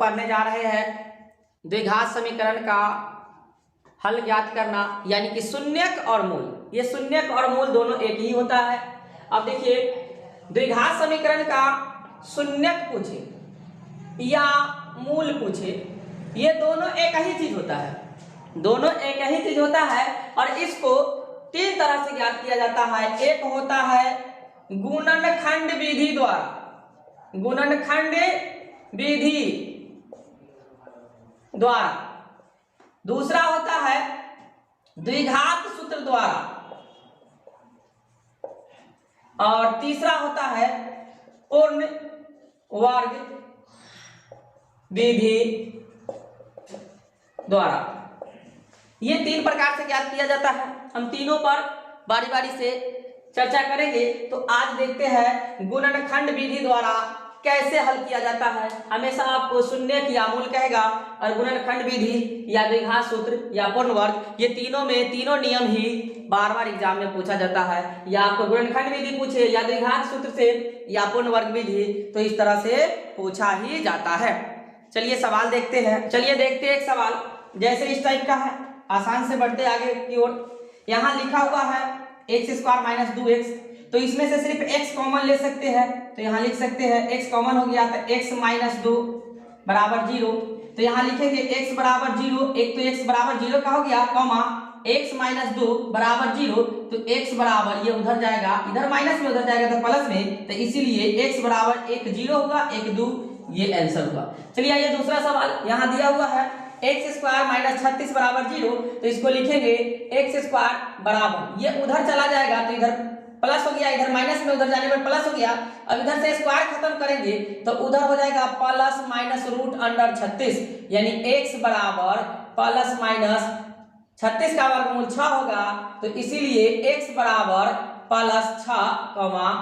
पढ़ने जा रहे हैं द्विघात समीकरण का हल ज्ञात करना, यानी कि शून्यक और मूल। ये शून्यक और मूल दोनों एक ही होता है। अब देखिए, द्विघात समीकरण का शून्यक पूछे या मूल पूछे, ये दोनों एक ही चीज होता है, दोनों एक ही चीज होता है। और इसको तीन तरह से ज्ञात किया जाता है। एक होता है गुणनखंड विधि द्वारा, गुणनखंड विधि द्वारा। दूसरा होता है द्विघात सूत्र द्वारा, और तीसरा होता है पूर्ण वर्ग विधि द्वारा। ये तीन प्रकार से ज्ञात किया जाता है। हम तीनों पर बारी बारी से चर्चा करेंगे। तो आज देखते हैं गुणनखंड विधि द्वारा कैसे हल किया जाता है। हमेशा आपको शून्यक या मूल कहेगा, और गुणनखंड विधि या द्विघात सूत्र या पूर्ण वर्ग, ये तीनों में तीनों नियम ही बार बार एग्जाम में पूछा जाता है। या आपको गुणनखंड विधि पूछे या द्विघात सूत्र से या पूर्ण वर्ग विधि, तो इस तरह से पूछा ही जाता है। चलिए सवाल देखते हैं। चलिए देखते हैं एक सवाल जैसे इस टाइप का है, आसान से बढ़ते आगे की ओर। यहाँ लिखा हुआ है x² - 2x, तो इसमें से सिर्फ x कॉमन ले सकते हैं। तो यहाँ लिख सकते हैं x कॉमन हो गया तो x - 2 बराबर 0। तो यहाँ लिखेंगे x बराबर 0, एक तो x बराबर 0 का हो गया, कॉमा x - 2 बराबर 0। तो x बराबर, ये उधर जाएगा, इधर माइनस में, उधर जाएगा तो प्लस में, तो इसीलिए x बराबर 1 0 होगा, 1 2, ये आंसर हुआ। चलिए आइए दूसरा सवाल। यहाँ दिया हुआ है x² - 36 बराबर 0, तो इसको लिखेंगे x² बराबर, ये उधर चला जाएगा तो इधर प्लस हो गया, इधर माइनस में, उधर जाने पर प्लस हो गया। अब इधर से स्क्वायर खत्म करेंगे तो उधर हो जाएगा प्लस माइनस √36, यानी x बराबर प्लस माइनस 36 का वर्गमूल 6 होगा। तो इसीलिए x बराबर प्लस 6,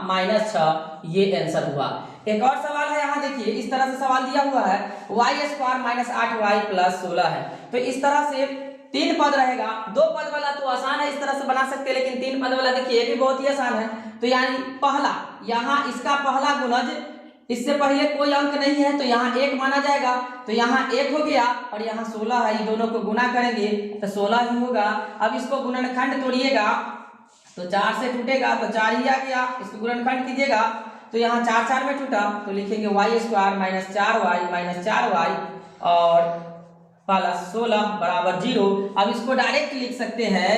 माइनस 6, ये आंसर हुआ। एक और सवाल है, यहाँ देखिए इस तरह से सवाल दिया हुआ है y² - 8y + 16 है। तो इस तरह से तीन पद रहेगा। दो पद वाला तो आसान है, इस तरह से बना सकते हैं, लेकिन तीन पद वाला देखिए ये भी बहुत ही आसान है। तो यानी पहला, यहाँ इसका पहला गुणज, इससे पहले कोई अंक नहीं है तो यहाँ 1 माना जाएगा। तो यहाँ 1 हो गया और यहाँ 16 है, ये दोनों को गुना करेंगे तो 16 ही होगा। अब इसको गुणनखंड तोड़िएगा तो 4 से टूटेगा तो 4 ही आ गया। इसको गुणनखंड कीजिएगा तो यहाँ 4 4 में टूटा, तो लिखेंगे y² - 4y - 4y और प्लस 16 बराबर 0। अब इसको डायरेक्ट लिख सकते हैं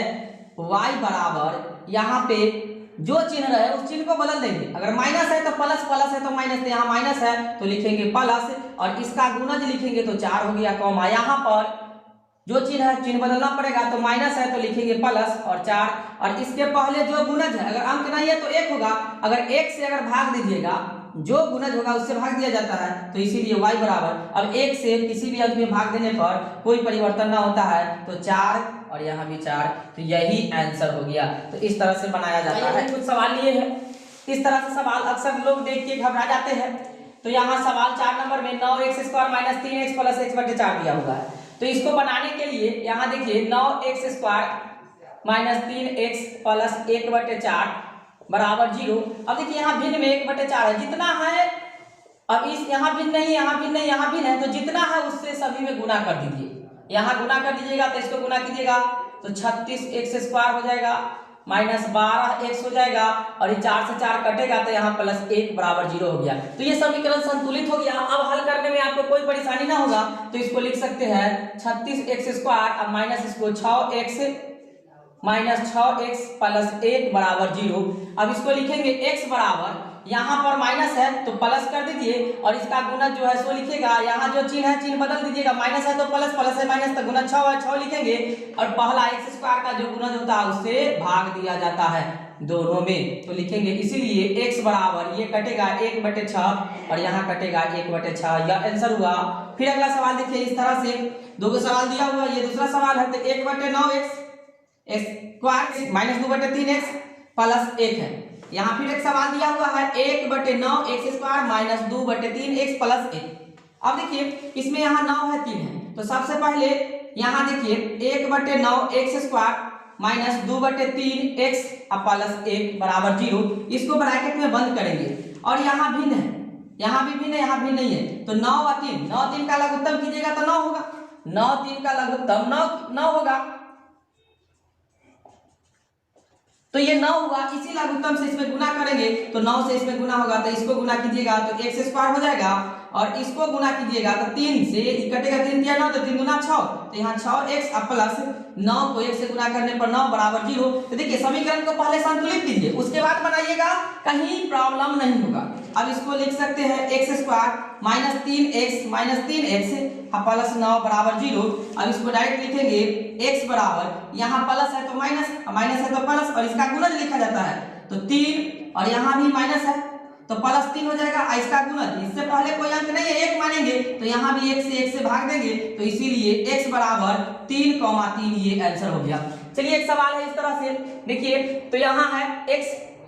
y बराबर, यहाँ पे जो चिन्ह रहे उस चिन्ह को बदल देंगे। अगर माइनस है तो प्लस, प्लस है तो माइनस, तो यहाँ माइनस है तो लिखेंगे प्लस, और इसका गुणज लिखेंगे तो 4 हो गया, कॉमा यहाँ पर जो चिन्ह है चिन्ह बदलना पड़ेगा, तो माइनस है तो लिखेंगे प्लस और 4, और इसके पहले जो गुणज है, अगर अंक नहीं है तो 1 होगा। अगर 1 से अगर भाग दीजिएगा, जो गुणज होगा उससे भाग दिया जाता है, तो इसीलिए y बराबर, अब 1 से किसी भी अंक में भाग देने पर कोई परिवर्तन ना होता है, तो 4 और यहाँ भी 4, तो यही आंसर हो गया। तो इस तरह से बनाया जाता है। कुछ सवाल लिए हैं, इस तरह से सवाल अक्सर लोग देख के घबरा जाते हैं। तो यहाँ सवाल 4 नंबर में 9x² - 3x + x / 4 दिया हुआ है। तो इसको बनाने के लिए यहाँ देखिए 9x² - 3x + 1/4 बराबर 0। अब देखिए यहाँ भिन्न में 1/4 है, जितना है, अब इस यहाँ भिन्न नहीं, यहाँ भिन्न नहीं, यहाँ भिन्न है, तो जितना है उससे सभी में गुना कर दीजिए। यहाँ गुना कर दीजिएगा तो इसको गुना कीजिएगा तो 36x² हो जाएगा, -12x हो जाएगा, और ये 4 से 4 कटेगा तो यहाँ +1 बराबर 0 हो गया। तो ये समीकरण संतुलित हो गया। अब हल करने में आपको कोई परेशानी ना होगा, तो इसको लिख सकते हैं 36x² अब माइनस इसको 6x + 1 बराबर 0। अब इसको लिखेंगे x बराबर, यहाँ पर माइनस है तो प्लस कर दीजिए, और इसका गुणज जो है सो लिखेगा। यहाँ जो चिन्ह है चिन्ह बदल दीजिएगा, माइनस है तो प्लस, प्लस है माइनस, तो गुणज 6 है 6 लिखेंगे, और पहला x² का जो गुणज होता है उससे भाग दिया जाता है दोनों में, तो लिखेंगे इसीलिए x बराबर, ये कटेगा 1/6 और यहाँ कटेगा 1/6, यह आंसर हुआ। फिर अगला सवाल देखिए इस तरह से, दो सवाल दिया हुआ, ये दूसरा सवाल है। तो 1/9x² - 2/3x + 1 है। यहाँ फिर एक सवाल दिया हुआ है 1/9x² - 2/3x + 1। अब देखिए इसमें यहाँ 9 है, 3 है, तो सबसे पहले यहाँ देखिए 1/9x² - 2/3x + 1 बराबर 0, इसको ब्रैकेट में बंद करेंगे, और यहाँ भिन्न है यहाँ भी भिन्न है, यहाँ भिन्न नहीं है, तो 9 और 3, 9 3 का लघुत्तम कीजिएगा तो 9 होगा, 9 3 का लघुत्तम 9 होगा, तो ये 9 हुआ। इसी लघुत्तम से इसमें गुना करेंगे तो 9 से इसमें गुना होगा, तो इसको गुना कीजिएगा तो x स्क्वायर हो जाएगा, और इसको गुना कीजिएगा तो 3 से कटेगा, 3 दिया 9, तो 3 गुना 6, तो यहाँ 6x अब प्लस 9 को 1 से गुना करने पर 9 बराबर 0। तो देखिए समीकरण को पहले संतुलित कीजिए, उसके बाद बनाइएगा, कहीं प्रॉब्लम नहीं होगा। अब इसको लिख सकते हैं x स्क्वायर माइनस 3x अब प्लस 9 बराबर 0। अब इसको डायरेक्ट लिखेंगे x बराबर, यहाँ प्लस है तो माइनस, माइनस है तो प्लस, और इसका गुणज लिखा जाता है तो 3, और यहाँ भी माइनस है तो प्लस 3 हो जाएगा, इसका गुणज, इससे पहले कोई अंक नहीं है, 1 मानेंगे तो यहाँ भी 1 से भाग देंगे, तो इसीलिए x बराबर 3,3 ये आंसर हो गया। चलिए एक सवाल है इस तरह से, देखिए तो यहाँ है x,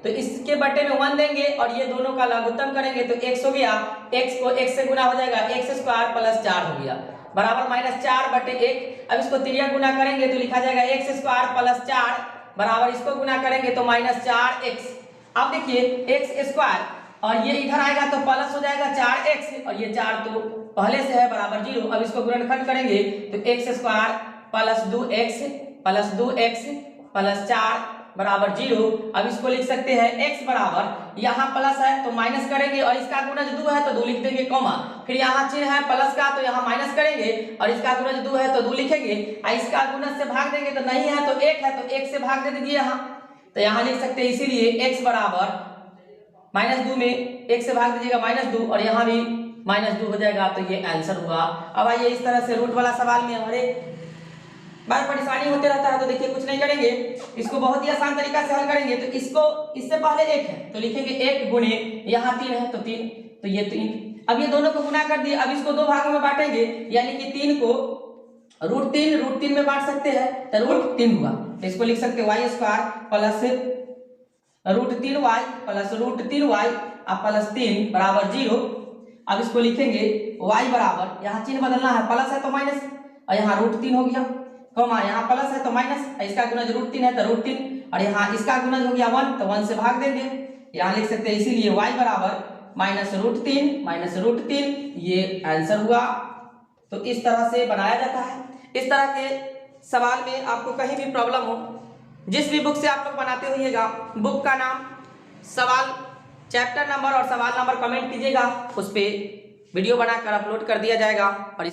तो इसके बटे में 1 देंगे और ये दोनों का लघुत्तम करेंगे तो x हो गया, x को x से गुना हो जाएगा, x स्क्वायर प्लस 4 हो गया बराबर -4 बटे 1। अब इसको तिरिया गुना करेंगे तो लिखा जाएगा x स्क्वायर प्लस 4 बराबर, इसको गुना करेंगे तो -4x। अब देखिए x स्क्वायर और ये इधर आएगा तो प्लस हो जाएगा 4x, और ये 4 तो पहले से है बराबर 0। अब इसको गुणनखंड करेंगे तो x square plus 2x plus 4 बराबर 0। अब इसको लिख सकते हैं x बराबर, यहाँ प्लस है तो माइनस करेंगे और इसका गुणज 2 है तो 2 लिख देंगे कॉमा, फिर यहाँ चिन्ह है प्लस का तो यहाँ माइनस करेंगे और इसका गुणज 2 है तो 2 लिखेंगे, और इसका गुणज से भाग देंगे तो नहीं है तो 1 है तो 1 से भाग दे दीजिए यहाँ, तो यहाँ लिख सकते हैं इसीलिए x बराबर -2 में 1 से भाग दीजिएगा -2, और यहाँ भी -2 हो जाएगा, तो ये आंसर हुआ। अब आइए इस तरह से रूट वाला सवाल में हमारे बार परेशानी होते रहता है, तो देखिए कुछ नहीं करेंगे, इसको बहुत ही आसान तरीका से हल करेंगे। तो इसको इससे पहले 1 है तो लिखेंगे 1 गुणे, यहाँ 3 है तो 3, तो ये 3। अब ये दोनों को गुना कर दिए, अब इसको 2 भागों में बांटेंगे, यानी कि 3 को √3 में बांट सकते हैं तो √3 हुआ, तो इसको लिख सकते हैं y square plus √3y plus √3y plus 3 बराबर 0। अब इसको लिखेंगे y बराबर, यहाँ चिन्ह बदलना है, प्लस है तो माइनस, और यहाँ √3 हो गया, कॉमा यहाँ प्लस है तो माइनस, इसका गुणज √3 है तो √3, और यहाँ इसका गुणज हो गया 1 तो 1 से भाग देंगे, यहाँ लिख सकते हैं इसीलिए y बराबर -√3 ये आंसर हुआ। तो इस तरह से बनाया जाता है। इस तरह के सवाल में आपको कहीं भी प्रॉब्लम हो, जिस भी बुक से आप लोग बनाते होइएगा, बुक का नाम, सवाल, चैप्टर नंबर और सवाल नंबर कमेंट कीजिएगा, उस पर वीडियो बनाकर अपलोड कर दिया जाएगा। और